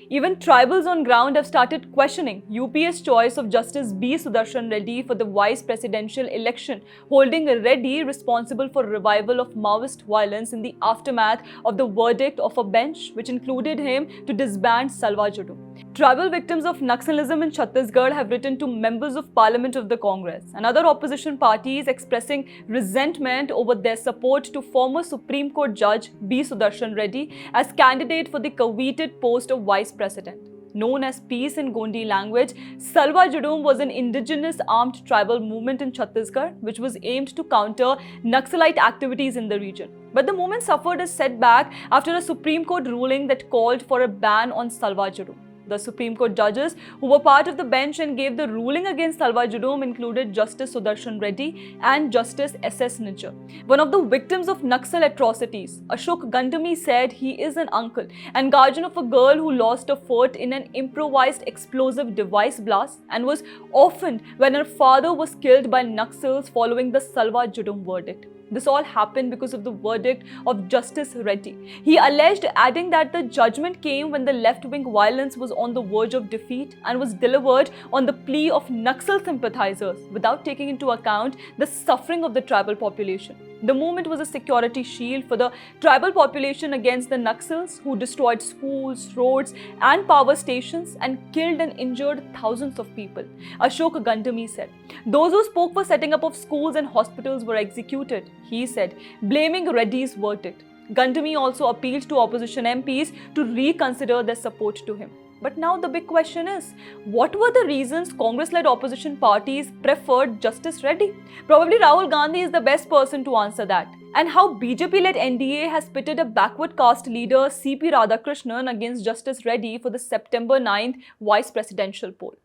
Even tribals on ground have started questioning UPA's choice of Justice B. Sudarshan Reddy for the vice presidential election, holding Reddy responsible for revival of Maoist violence in the aftermath of the verdict of a bench which included him to disband Salwa Judum. Tribal victims of Naxalism in Chhattisgarh have written to members of parliament of the Congress and other opposition parties expressing resentment over their support to former Supreme Court Judge B. Sudarshan Reddy as candidate for the coveted post of Vice President. Known as Peace in Gondi language, Salwa Judum was an indigenous armed tribal movement in Chhattisgarh which was aimed to counter Naxalite activities in the region. But the movement suffered a setback after a Supreme Court ruling that called for a ban on Salwa Judum. The Supreme Court judges who were part of the bench and gave the ruling against Salwa Judum included Justice Sudarshan Reddy and Justice S.S. Nichar. One of the victims of Naxal atrocities, Ashok Gandami, said he is an uncle and guardian of a girl who lost a foot in an improvised explosive device blast and was orphaned when her father was killed by Naxals following the Salwa Judum verdict. This all happened because of the verdict of Justice Reddy. He alleged, adding that the judgment came when the left-wing violence was on the verge of defeat and was delivered on the plea of Naxal sympathizers without taking into account the suffering of the tribal population. The movement was a security shield for the tribal population against the Naxals who destroyed schools, roads and power stations and killed and injured thousands of people. Ashok Gandami said, "Those who spoke for setting up of schools and hospitals were executed," he said, blaming Reddy's verdict. Gandami also appealed to opposition MPs to reconsider their support to him. But now the big question is, what were the reasons Congress-led opposition parties preferred Justice Reddy? Probably Rahul Gandhi is the best person to answer that. And how BJP-led NDA has pitted a backward caste leader C.P. Radhakrishnan against Justice Reddy for the September 9th vice presidential poll.